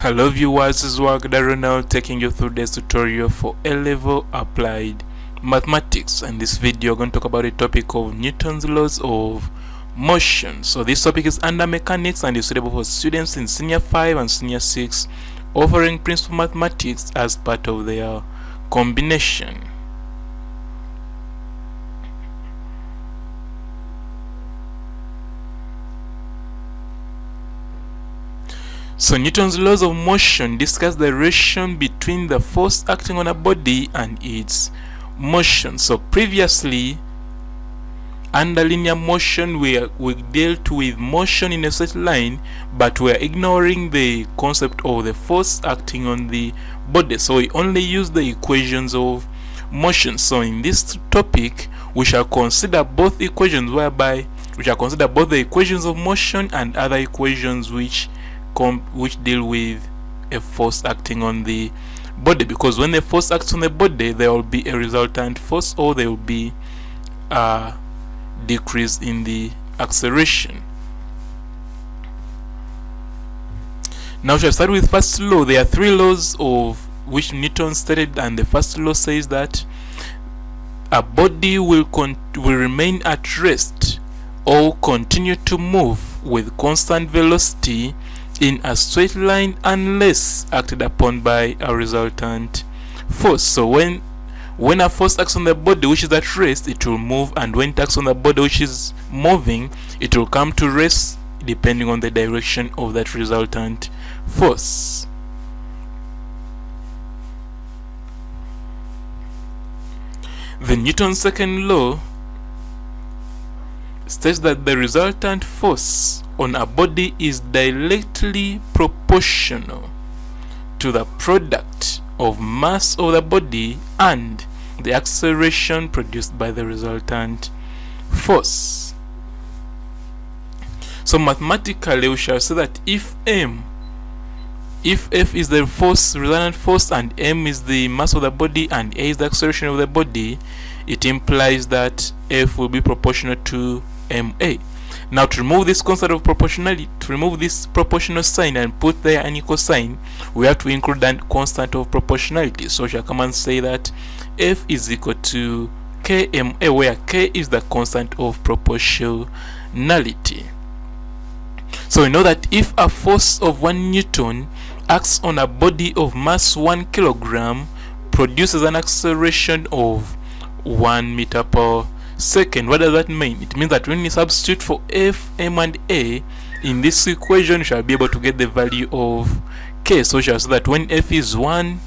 Hello viewers, this is Ronald taking you through this tutorial for A-Level Applied Mathematics. And this video, we're going to talk about the topic of Newton's laws of motion. So this topic is under mechanics and is suitable for students in Senior 5 and Senior 6 offering principal mathematics as part of their combination. So Newton's laws of motion discuss the relation between the force acting on a body and its motion. So previously, under linear motion, we dealt with motion in a straight line, but we are ignoring the concept of the force acting on the body. So we only use the equations of motion. So in this topic, we shall consider both equations, whereby we shall consider both the equations of motion and other equations which deal with a force acting on the body, because when the force acts on the body, there will be a resultant force or there will be a decrease in the acceleration. Now we shall start with first law. There are three laws of which Newton stated, and the first law says that a body will remain at rest or continue to move with constant velocity in a straight line unless acted upon by a resultant force. So when a force acts on the body which is at rest, it will move, and when it acts on the body which is moving, it will come to rest depending on the direction of that resultant force. The Newton's second law states that the resultant force on a body is directly proportional to the product of mass of the body and the acceleration produced by the resultant force. So mathematically, we shall say that if F is the resultant force and m is the mass of the body and a is the acceleration of the body, it implies that F will be proportional to ma. Now, to remove this concept of proportionality, to remove this proportional sign and put there an equal sign, we have to include that constant of proportionality. So we shall come and say that F is equal to kma, where k is the constant of proportionality. So we know that if a force of 1 Newton acts on a body of mass 1 kilogram, produces an acceleration of 1 meter per second. What does that mean? It means that when we substitute for F, m, and a in this equation, we shall be able to get the value of k. So we shall say that when F is 1,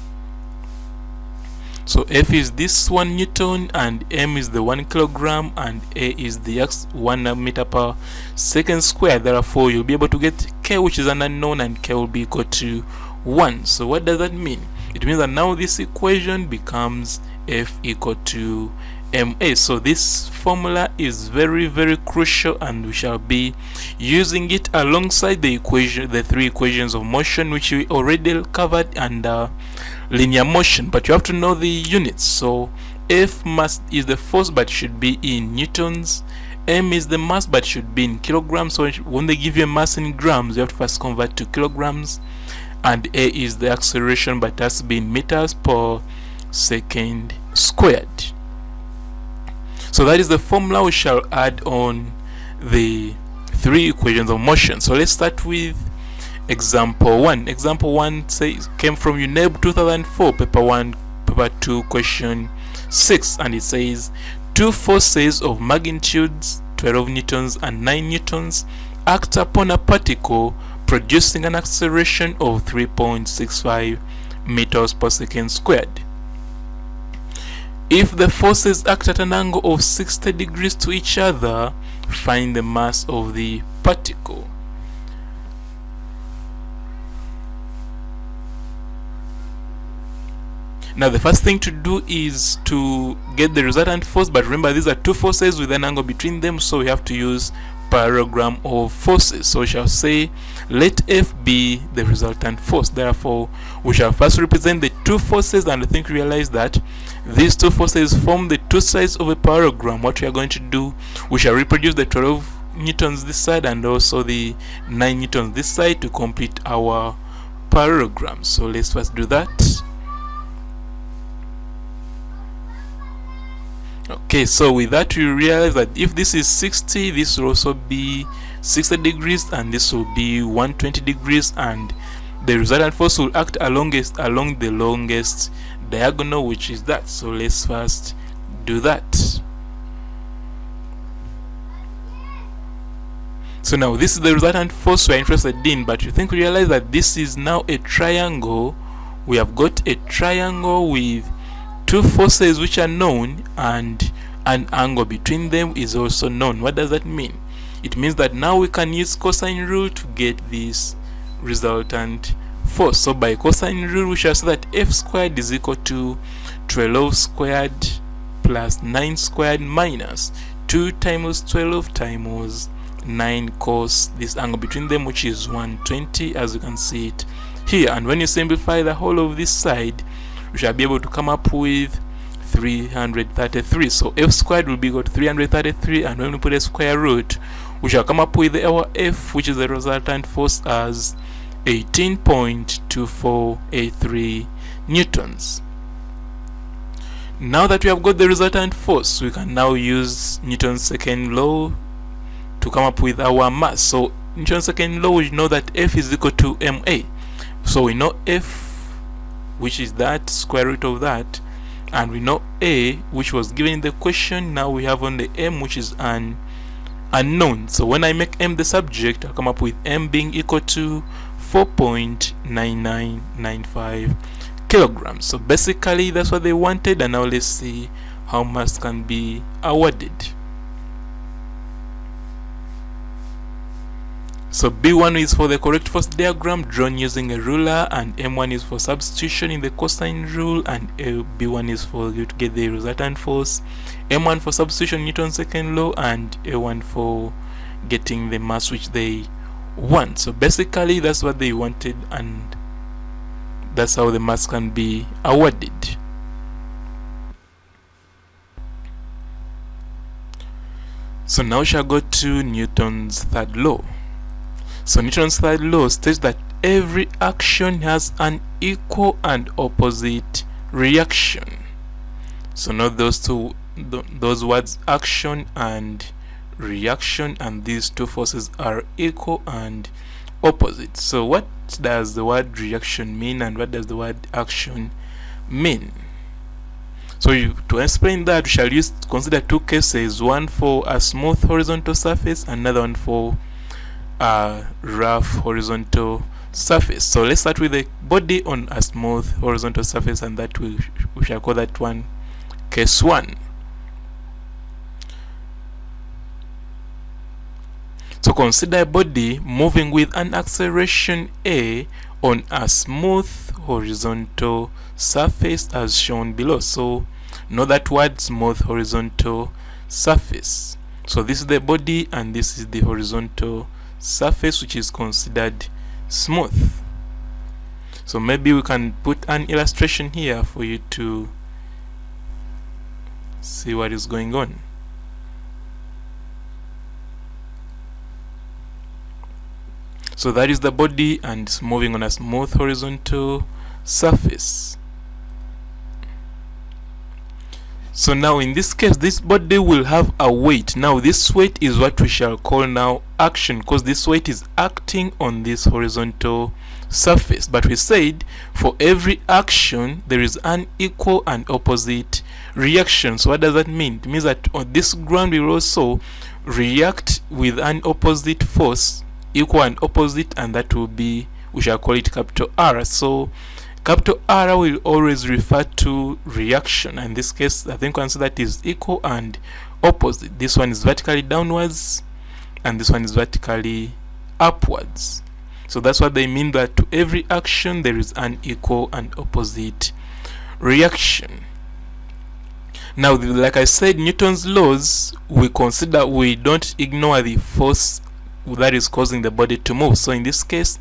so F is this 1 Newton, and m is the 1 kilogram, and a is the 1 meter per second square. Therefore, you'll be able to get k, which is an unknown, and k will be equal to 1. So what does that mean? It means that now this equation becomes F equal to ma. So this formula is very, very crucial, and we shall be using it alongside the three equations of motion which we already covered under linear motion. But you have to know the units. So F is the force, but should be in newtons. M is the mass, but should be in kilograms. So when they give you a mass in grams, you have to first convert to kilograms. And a is the acceleration, but has to be in meters per second squared. So that is the formula we shall add on the three equations of motion. So let's start with example 1. Example 1 came from UNEB 2004, paper 2, question 6, and it says two forces of magnitudes 12 newtons and 9 newtons act upon a particle, producing an acceleration of 3.65 meters per second squared. If the forces act at an angle of 60 degrees to each other, find the mass of the particle. Now the first thing to do is to get the resultant force, but remember these are two forces with an angle between them, so we have to use paragram of forces. So we shall say let F be the resultant force. Therefore, we shall first represent the two forces, and I think we realize that these two forces form the two sides of a paragram. What we are going to do, we shall reproduce the 12 newtons this side and also the 9 newtons this side to complete our paragram. So let's first do that. Okay, so with that we realize that if this is 60, this will also be 60 degrees, and this will be 120 degrees, and the resultant force will act along the longest diagonal, which is that. So let's first do that. So now this is the resultant force we're interested in, but you think we realize that this is now a triangle. We have got a triangle with two forces which are known, and an angle between them is also known. What does that mean? It means that now we can use cosine rule to get this resultant force. So by cosine rule we shall say that f squared is equal to 12 squared plus 9 squared minus 2 times 12 times 9 cos this angle between them, which is 120, as you can see it here. And when you simplify the whole of this side, we shall be able to come up with 333. So f squared will be equal to 333, and when we put a square root, we shall come up with our f, which is the resultant force, as 18.2483 newtons. Now that we have got the resultant force, we can now use Newton's second law to come up with our mass. So Newton's second law, we know that F is equal to ma. So we know F, which is that square root of that, and we know A, which was given in the question. Now we have only M, which is an unknown. So when I make M the subject, I'll come up with M being equal to 4.9995 kilograms. So basically that's what they wanted, and now let's see how mass can be awarded. So B1 is for the correct force diagram drawn using a ruler, and M1 is for substitution in the cosine rule, and B1 is for you to get the resultant force, M1 for substitution Newton's second law, and A1 for getting the mass which they want. So basically that's what they wanted, and that's how the mass can be awarded. So now we shall go to Newton's third law. So Newton's third law states that every action has an equal and opposite reaction. So note those words, action and reaction, and these two forces are equal and opposite. So what does the word reaction mean, and what does the word action mean? So to explain that, we shall consider two cases, one for a smooth horizontal surface, another one for a rough horizontal surface. So let's start with the body on a smooth horizontal surface, and that we shall call that one case 1. So consider a body moving with an acceleration a on a smooth horizontal surface as shown below. So know that word, smooth horizontal surface. So this is the body, and this is the horizontal surface which is considered smooth. So maybe we can put an illustration here for you to see what is going on. So that is the body, and it's moving on a smooth horizontal surface. So now in this case, this body will have a weight. Now this weight is what we shall call now action, because this weight is acting on this horizontal surface. But we said for every action there is an equal and opposite reaction. So what does that mean? It means that on this ground we will also react with an opposite force, equal and opposite, and that will be, we shall call it capital R. So capital R will always refer to reaction. In this case, I think consider that is equal and opposite. This one is vertically downwards, and this one is vertically upwards. So that's what they mean, that to every action there is an equal and opposite reaction. Now, like I said, Newton's laws, we don't ignore the force that is causing the body to move. So in this case,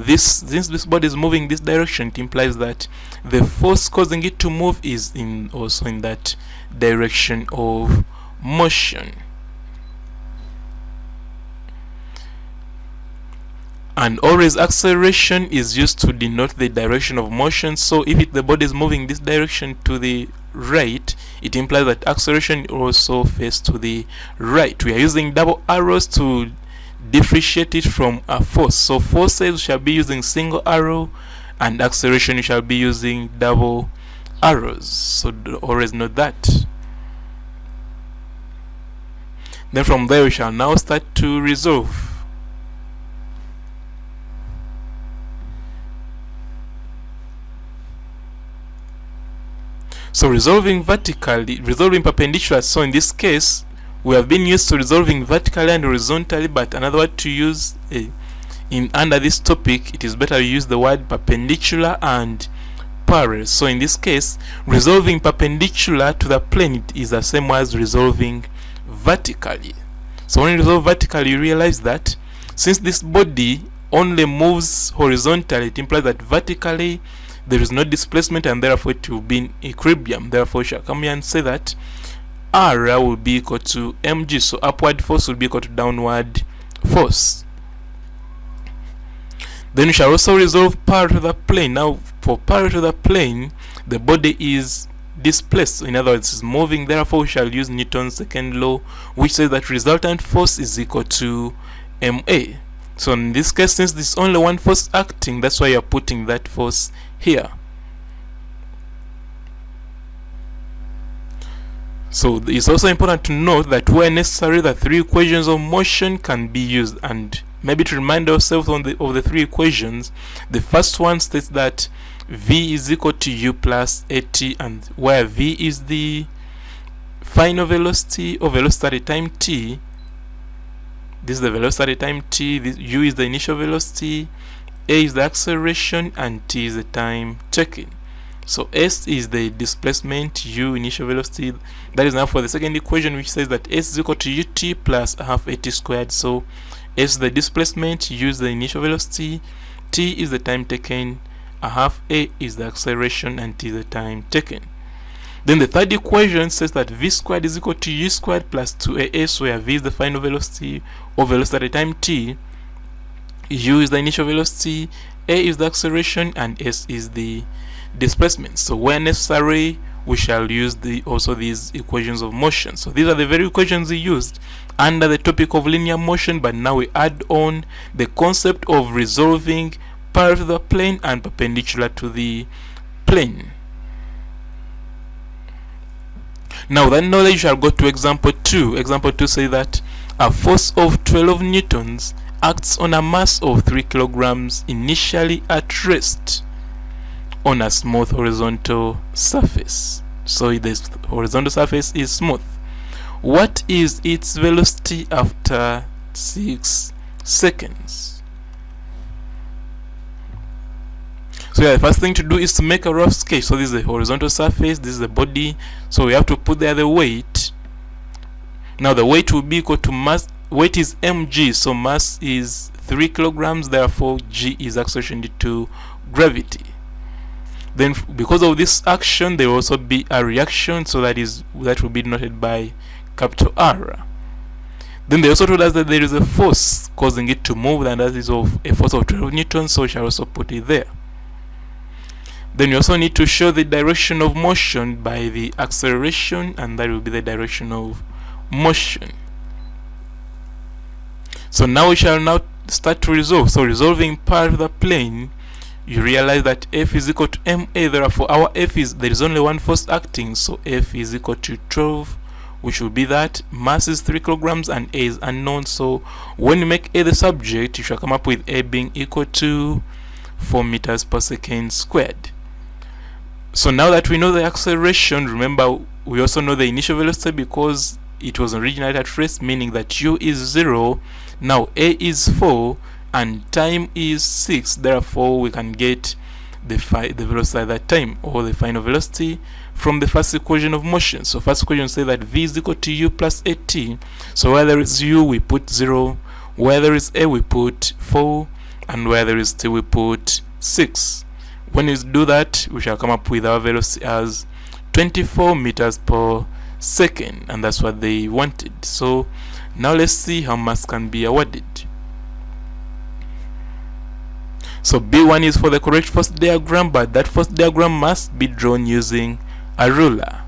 since this body is moving this direction, it implies that the force causing it to move is also in that direction of motion. And always acceleration is used to denote the direction of motion. So if the body is moving this direction to the right, it implies that acceleration also faces to the right. We are using double arrows to differentiate it from a force. So forces shall be using single arrow, and acceleration you shall be using double arrows. So always note that. Then from there we shall now start to resolve. So resolving vertically, resolving perpendicular. So in this case, we have been used to resolving vertically and horizontally, but another word to use under this topic, it is better to use the word perpendicular and parallel. So in this case, resolving perpendicular to the plane, it is the same as resolving vertically. So when you resolve vertically, you realize that since this body only moves horizontally, it implies that vertically there is no displacement, and therefore it will be in equilibrium. Therefore, we shall come here and say that R will be equal to mg. So upward force will be equal to downward force. Then we shall also resolve parallel to the plane. Now, for parallel to the plane, the body is displaced. In other words, it's moving. Therefore, we shall use Newton's second law, which says that resultant force is equal to ma. So in this case, since there's only one force acting, that's why you're putting that force here. So it's also important to note that where necessary, the three equations of motion can be used. And maybe to remind ourselves of the three equations, the first one states that v is equal to u plus at, and where v is the final velocity or velocity at time t, this is the velocity at time t, u is the initial velocity, a is the acceleration, and t is the time taken. So s is the displacement, u initial velocity. That is now for the second equation, which says that s is equal to ut plus half at squared. So s is the displacement, u is the initial velocity, t is the time taken, a half a is the acceleration, and t is the time taken. Then the third equation says that v squared is equal to u squared plus 2as, where v is the final velocity or velocity at time t, u is the initial velocity, a is the acceleration, and s is the displacement. So where necessary, we shall use also these equations of motion. So these are the very equations we used under the topic of linear motion, but now we add on the concept of resolving parallel to the plane and perpendicular to the plane. Now that knowledge shall go to example 2. Example 2 says that a force of 12 newtons acts on a mass of 3 kilograms initially at rest on a smooth horizontal surface. So this horizontal surface is smooth. What is its velocity after 6 seconds? So yeah, the first thing to do is to make a rough sketch. So this is the horizontal surface, this is the body. So we have to put there the weight. Now the weight will be equal to mass. Weight is mg, so mass is 3 kilograms, therefore g is acceleration due to gravity. Then because of this action, there will also be a reaction, so that will be denoted by capital R. Then they also told us that there is a force causing it to move, and that is of a force of 12 newtons, so we shall also put it there. Then you also need to show the direction of motion by the acceleration, and that will be the direction of motion. So now we shall now start to resolve. So resolving parallel to the plane, you realize that F is equal to ma. Therefore our F is, there is only one force acting, so F is equal to 12, which will be that mass is 3 kilograms and A is unknown. So when you make A the subject, you shall come up with A being equal to 4 meters per second squared. So now that we know the acceleration, remember we also know the initial velocity because it was originally at rest, meaning that u is 0, now A is 4, and time is 6. Therefore we can get the velocity at that time, or the final velocity, from the first equation of motion. So first equation says that v is equal to u plus at. So where there is u, we put 0, where there is a, we put 4, and where there is t, we put 6. When we do that, we shall come up with our velocity as 24 meters per second, and that's what they wanted. So now let's see how mass can be awarded. So B1 is for the correct force diagram, but that force diagram must be drawn using a ruler.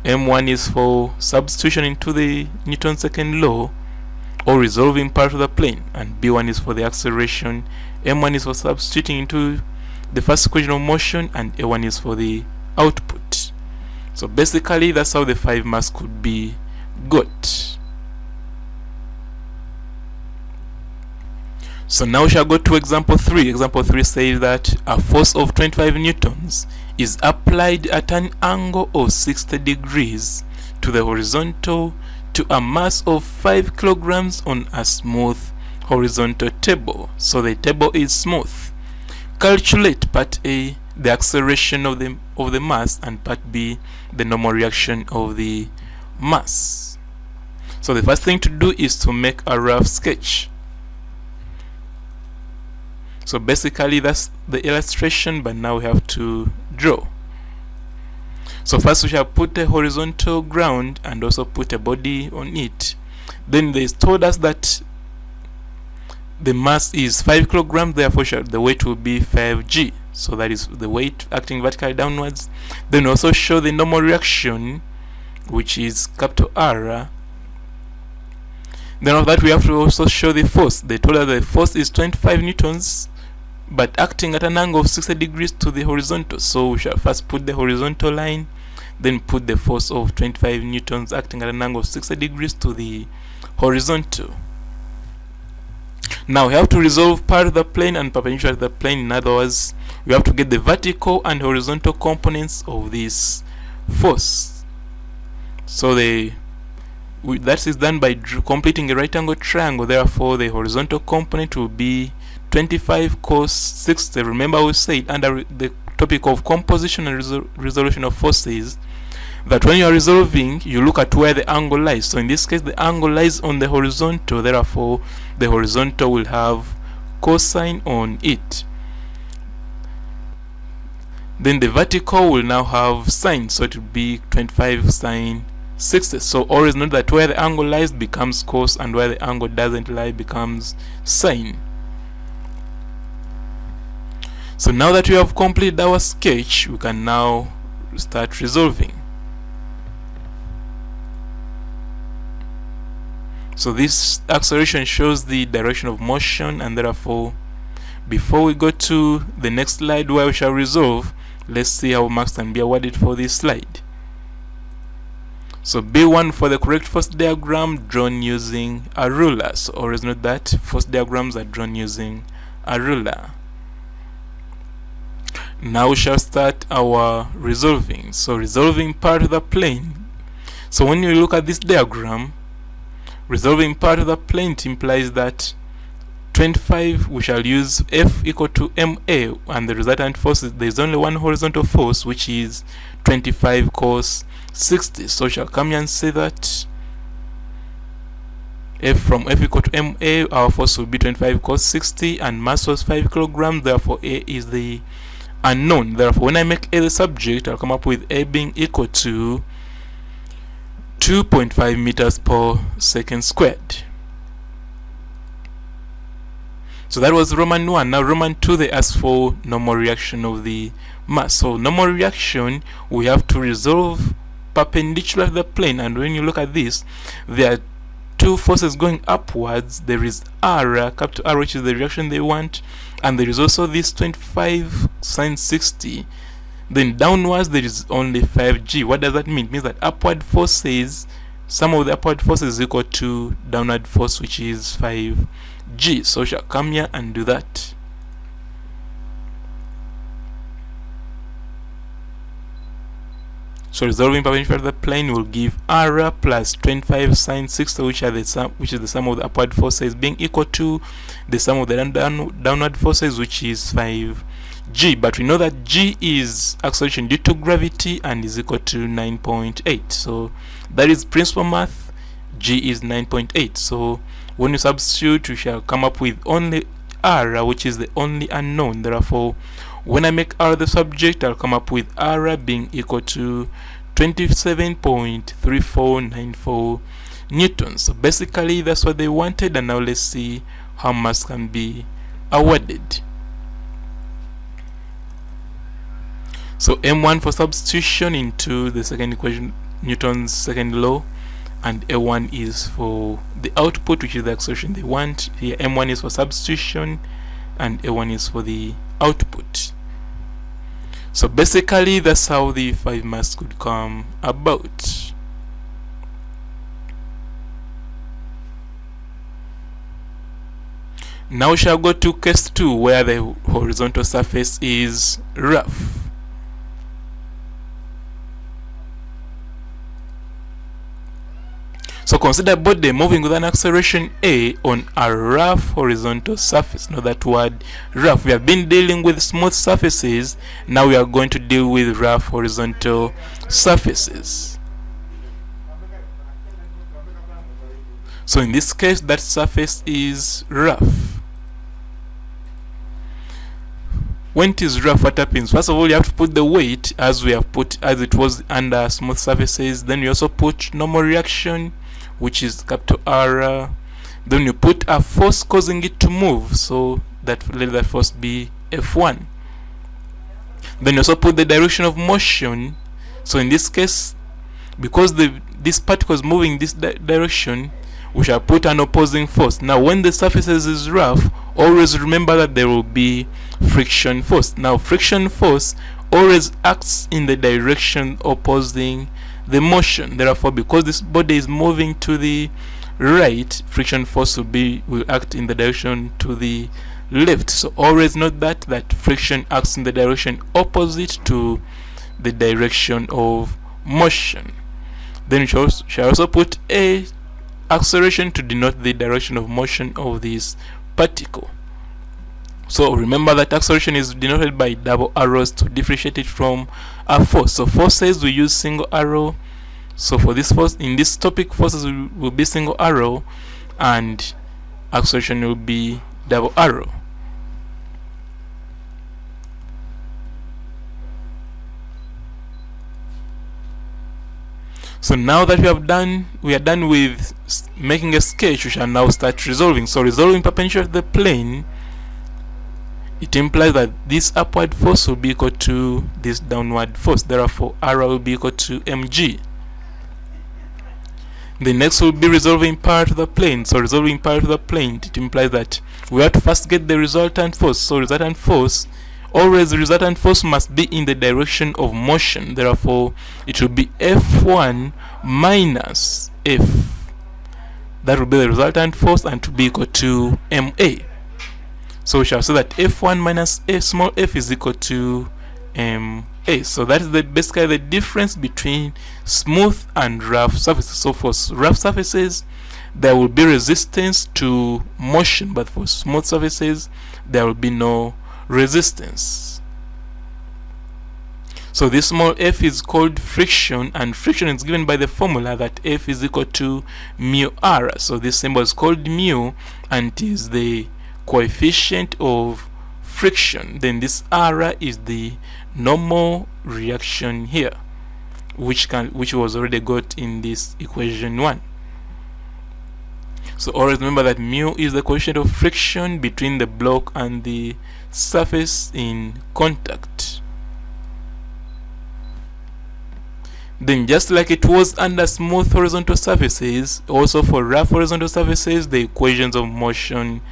M1 is for substitution into the Newton's second law or resolving part of the plane, and B1 is for the acceleration. M1 is for substituting into the first equation of motion, and A1 is for the output. So basically that's how the 5 mass could be got. So now we shall go to example 3. Example 3 says that a force of 25 newtons is applied at an angle of 60 degrees to the horizontal to a mass of 5 kilograms on a smooth horizontal table. So the table is smooth. Calculate part A, the acceleration of the mass, and part B, the normal reaction of the mass. So the first thing to do is to make a rough sketch. So basically that's the illustration, but now we have to draw. So first we shall put a horizontal ground and also put a body on it. Then they told us that the mass is 5 kilograms, therefore the weight will be 5g. So that is the weight acting vertically downwards. Then we also show the normal reaction, which is capital R. Then after that we have to also show the force. They told us the force is 25 newtons, but acting at an angle of 60 degrees to the horizontal. So we shall first put the horizontal line, then put the force of 25 newtons acting at an angle of 60 degrees to the horizontal. Now we have to resolve part of the plane and perpendicular to the plane. In other words, we have to get the vertical and horizontal components of this force. So that is done by completing a right angle triangle. Therefore the horizontal component will be 25 cos 60. Remember we said under the topic of composition and resolution of forces that when you are resolving, you look at where the angle lies. So in this case the angle lies on the horizontal, therefore the horizontal will have cosine on it. Then the vertical will now have sine, so it will be 25 sine 60. So always note that where the angle lies becomes cos, and where the angle doesn't lie becomes sine. So now that we have completed our sketch, we can now start resolving. So this acceleration shows the direction of motion, and therefore before we go to the next slide where we shall resolve, let's see how marks can be awarded for this slide. So B1 for the correct force diagram drawn using a ruler. So always note that force diagrams are drawn using a ruler. Now we shall start our resolving. So resolving part of the plane. So when you look at this diagram, resolving part of the plane implies that 25 we shall use F equal to MA, and the resultant force is there is only one horizontal force, which is 25 cos 60. So we shall come here and say that from F equal to MA, our force will be 25 cos 60, and mass was 5 kilograms. Therefore A is the unknown. Therefore when I make A the subject, I'll come up with A being equal to 2.5 meters per second squared. So that was Roman 1. Now Roman 2, they ask for normal reaction of the mass. So normal reaction, we have to resolve perpendicular to the plane, and when you look at this, there are two forces going upwards. There is R, capital R, which is the reaction they want, and there is also this 25 sine 60. Then downwards there is only 5g. What does that mean? It means that upward forces, sum of the upward forces is equal to downward force, which is 5g. So we shall come here and do that. So resolving perpendicular to the plane will give R plus 25 sine 60, which is the sum of the upward forces, being equal to the sum of the downward forces, which is 5g. But we know that g is acceleration due to gravity and is equal to 9.8. So that is principal math. G is 9.8. So when you substitute, we shall come up with only R, which is the only unknown. Therefore when I make R the subject, I'll come up with R being equal to 27.3494 newtons. So basically that's what they wanted, and now let's see how mass can be awarded. So m1 for substitution into the second equation, Newton's second law, and a1 is for the output, which is the acceleration they want. Here m1 is for substitution and a1 is for the output. So basically that's how the 5 mass could come about. Now we shall go to case 2, where the horizontal surface is rough. So consider a body moving with an acceleration a on a rough horizontal surface. Now that word rough, we have been dealing with smooth surfaces, now we are going to deal with rough horizontal surfaces. So in this case, that surface is rough. When it is rough, what happens? First of all, you have to put the weight as we have put, as it was under smooth surfaces. Then you also put normal reaction, which is capital R. Then you put a force causing it to move, so that let that force be F1. Then you also put the direction of motion. So in this case, because this particle is moving this direction, we shall put an opposing force. Now when the surface is rough, always remember that there will be friction force. Now friction force always acts in the direction opposing the motion. Therefore, because this body is moving to the right, friction force will act in the direction to the left. So always note that friction acts in the direction opposite to the direction of motion. Then you shall also put a acceleration to denote the direction of motion of this particle. So remember that acceleration is denoted by double arrows to differentiate it from a force. So forces we use single arrow. So for this force, in this topic, forces will be single arrow and acceleration will be double arrow. So now that we are done with making a sketch, we shall now start resolving. So resolving perpendicular to the plane, it implies that this upward force will be equal to this downward force. Therefore, R will be equal to mg. The next will be resolving parallel to the plane. So resolving parallel to the plane, it implies that we have to first get the resultant force. So resultant force, always the resultant force must be in the direction of motion. Therefore, it will be F1 minus F. That will be the resultant force, and to be equal to ma. So we shall say that F1 minus F small f is equal to ma. So that is basically the difference between smooth and rough surfaces. So for rough surfaces, there will be resistance to motion, but for smooth surfaces, there will be no resistance. So this small f is called friction, and friction is given by the formula that F is equal to mu r. So this symbol is called mu, and it is the coefficient of friction. Then this r is the normal reaction here, which was already got in this equation 1. So always remember that mu is the coefficient of friction between the block and the surface in contact. Then just like it was under smooth horizontal surfaces, also for rough horizontal surfaces, the equations of motion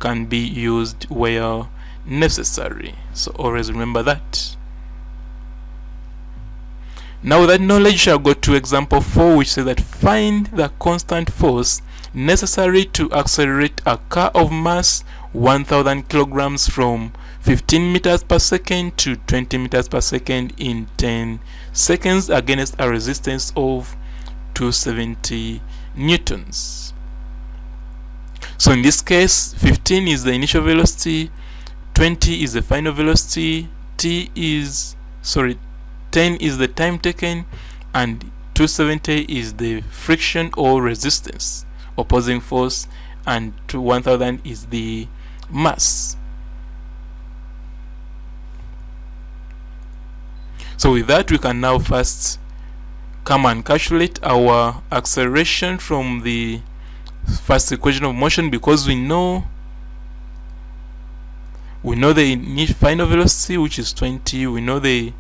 can be used where necessary. So always remember that. Now with that knowledge, shall go to example 4, which says that find the constant force necessary to accelerate a car of mass 1000 kilograms from 15 meters per second to 20 meters per second in 10 seconds against a resistance of 270 newtons. So in this case, 15 is the initial velocity, 20 is the final velocity, 10 is the time taken, and 270 is the friction or resistance, opposing force, and 1000 is the mass. So with that, we can now first come and calculate our acceleration from the first equation of motion, because we know the final velocity, which is 20, we know the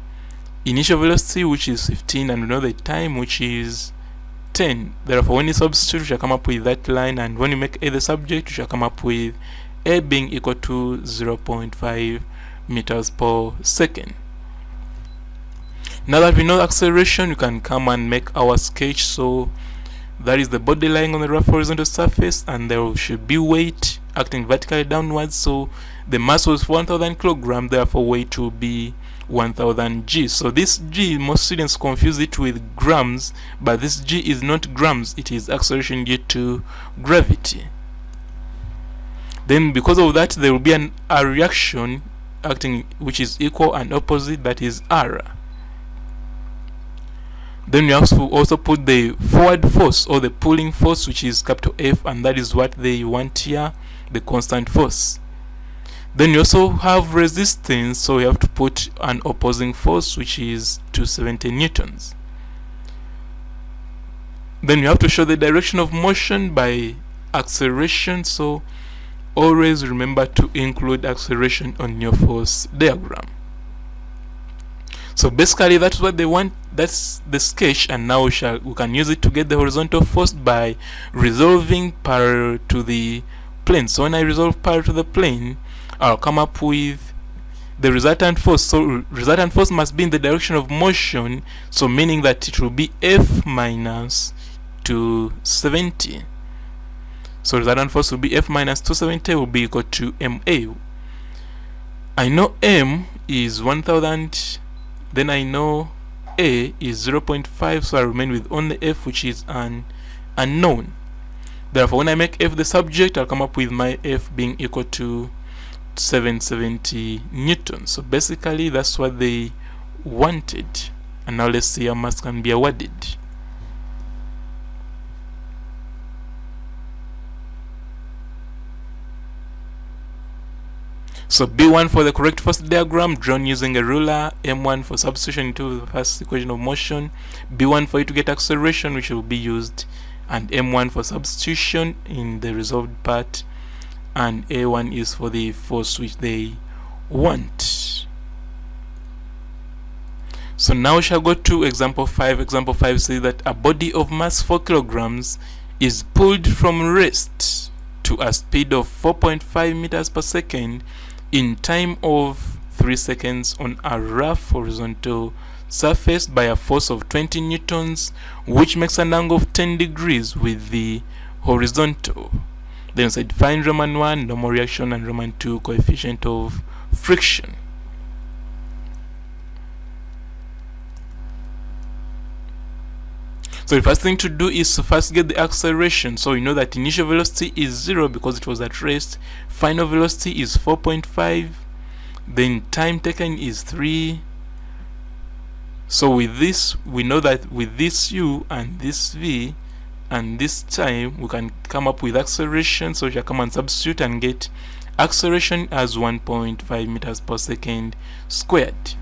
initial velocity, which is 15, and we know the time, which is 10. Therefore, when you substitute, we shall come up with that line, and when you make A the subject, we shall come up with A being equal to 0.5 meters per second. Now that we know acceleration, we can come and make our sketch. So that is the body lying on the rough horizontal surface, and there should be weight acting vertically downwards. So the mass was 1000 kilograms, therefore weight will be 1000 g. So this g, most students confuse it with grams, but this g is not grams, it is acceleration due to gravity. Then because of that, there will be a reaction acting which is equal and opposite, that is r. Then we have to also put the forward force or the pulling force, which is capital F, and that is what they want here, the constant force. Then you also have resistance, so we have to put an opposing force, which is 270 newtons. Then you have to show the direction of motion by acceleration, so always remember to include acceleration on your force diagram. So basically that's what they want, that's the sketch, and now we can use it to get the horizontal force by resolving parallel to the plane. So when I resolve parallel to the plane, I'll come up with the resultant force. So resultant force must be in the direction of motion, so meaning that it will be F minus 270. So resultant force will be F minus 270 will be equal to MA. I know M is 1000, then I know A is 0.5, so I remain with only F, which is an unknown. Therefore, when I make F the subject, I'll come up with my F being equal to 770 newtons. So basically that's what they wanted, and now let's see how much can be awarded. So B1 for the correct force diagram drawn using a ruler, M1 for substitution into the first equation of motion, B1 for you to get acceleration, which will be used, and M1 for substitution in the resolved part, and A1 is for the force which they want. So now we shall go to example 5. Example 5 says that a body of mass 4 kilograms is pulled from rest to a speed of 4.5 meters per second in time of 3 seconds on a rough horizontal surface by a force of 20 newtons, which makes an angle of 10 degrees with the horizontal. Then said find Roman 1 normal reaction and Roman 2 coefficient of friction. So the first thing to do is to first get the acceleration. So you know that initial velocity is 0 because it was at rest. Final velocity is 4.5. Then time taken is 3. So with this, we know that with this u and this v and this time, we can come up with acceleration. So we shall come and substitute and get acceleration as 1.5 meters per second squared.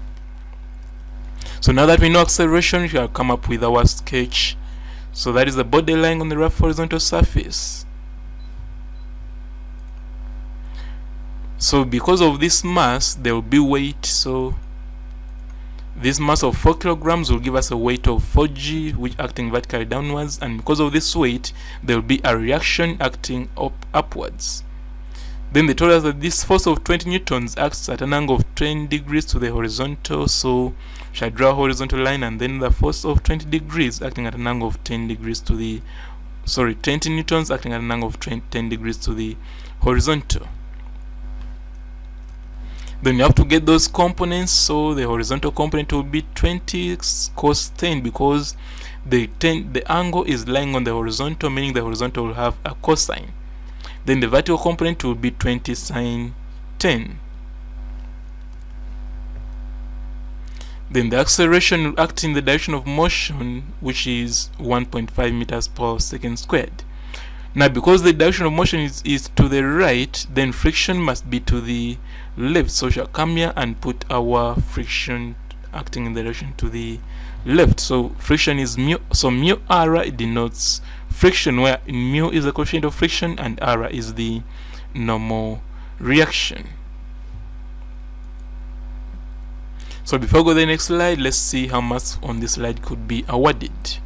So now that we know acceleration, we shall come up with our sketch. So that is the body lying on the rough horizontal surface. So because of this mass, there will be weight. So this mass of 4 kilograms will give us a weight of 4g, which acting vertically downwards, and because of this weight, there will be a reaction acting upwards. Then they told us that this force of 20 newtons acts at an angle of 10 degrees to the horizontal. So we shall draw a horizontal line, and then the force of 20 degrees acting at an angle of 10 degrees to the 20 newtons acting at an angle of 10 degrees to the horizontal. Then you have to get those components. So the horizontal component will be 20 cos 10 because the angle is lying on the horizontal, meaning the horizontal will have a cosine. Then the vertical component will be 20 sine 10. Then the acceleration will act in the direction of motion, which is 1.5 meters per second squared. Now because the direction of motion is to the right, then friction must be to the left. So we shall come here and put our friction acting in the direction to the left. So friction is mu, so mu r, it denotes friction, where mu is the coefficient of friction and r is the normal reaction. So before I go to the next slide, let's see how much on this slide could be awarded.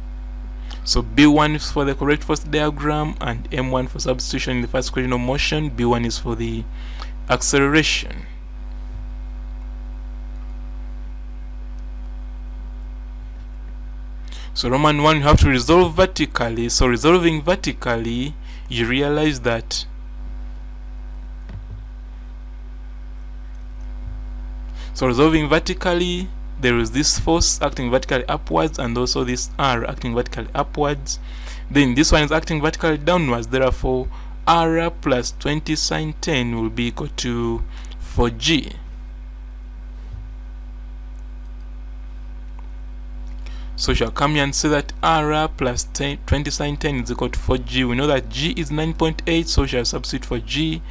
So B1 is for the correct force diagram and M1 for substitution in the first equation of motion. B1 is for the acceleration. So Roman 1, you have to resolve vertically. So resolving vertically, you realize that resolving vertically, there is this force acting vertically upwards and also this R acting vertically upwards. Then this one is acting vertically downwards, therefore R plus 20 sine 10 will be equal to 4G. So we shall come here and say that R plus 20 sine 10 is equal to 4G. We know that G is 9.8, so we shall substitute for G,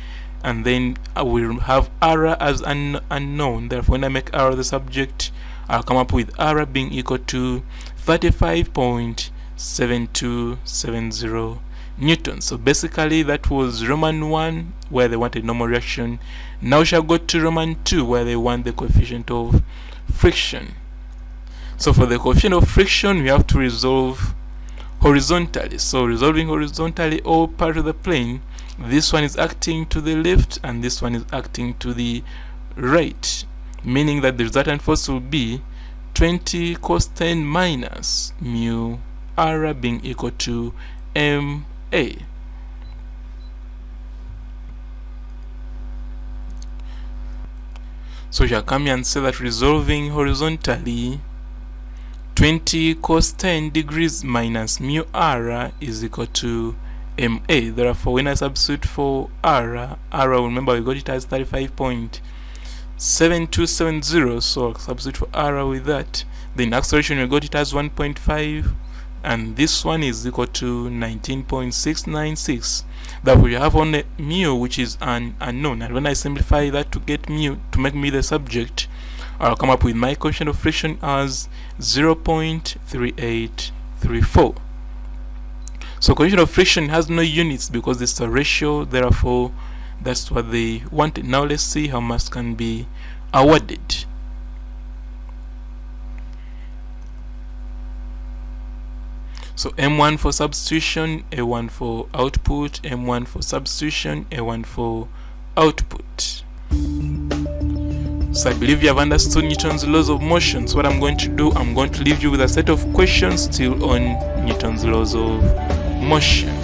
and then we'll have R as unknown. Therefore, when I make R the subject, I'll come up with R being equal to 35.7270 newtons. So basically, that was Roman 1, where they wanted normal reaction. Now we shall go to Roman 2, where they want the coefficient of friction. So for the coefficient of friction, we have to resolve horizontally. So resolving horizontally all part of the plane, this one is acting to the left and this one is acting to the right, meaning that the resultant force will be 20 cos 10 minus mu R being equal to MA. So we shall come here and say that resolving horizontally, 20 cos 10 degrees minus mu R is equal to MA. Therefore, when I substitute for R, remember we got it as 35.7270, so I'll substitute for R with that. Then acceleration, we got it as 1.5, and this one is equal to 19.696. Therefore, we have only mu, which is an unknown, and when I simplify that to get mu, to make me the subject, I'll come up with my coefficient of friction as 0.3834. So coefficient of friction has no units because it's a ratio, therefore that's what they wanted. Now let's see how much can be awarded. So M1 for substitution, A1 for output, M1 for substitution, A1 for output. So I believe you have understood Newton's laws of motion. So what I'm going to do, I'm going to leave you with a set of questions still on Newton's laws of motion.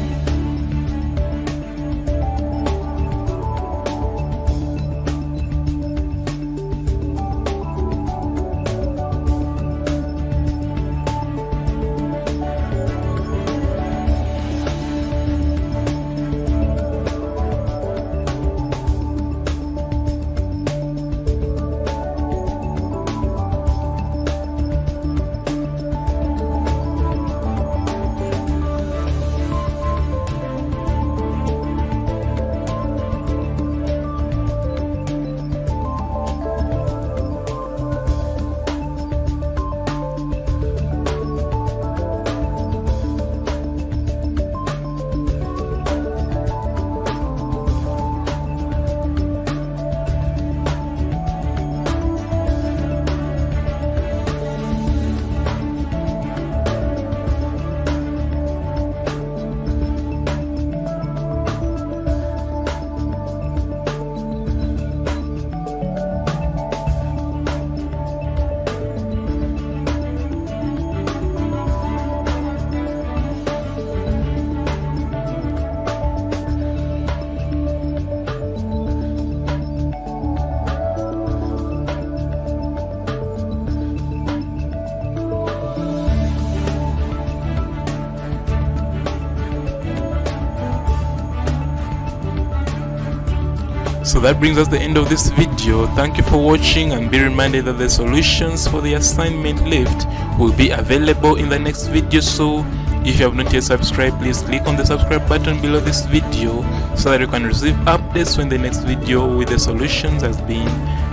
So that brings us the end of this video. Thank you for watching, and be reminded that the solutions for the assignment left will be available in the next video. So if you have not yet subscribed, please click on the subscribe button below this video so that you can receive updates when the next video with the solutions has been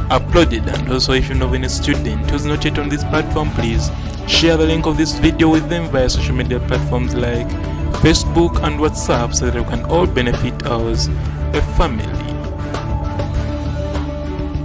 uploaded. And also, if you know any student who's not yet on this platform, please share the link of this video with them via social media platforms like Facebook and WhatsApp so that you can all benefit as a family.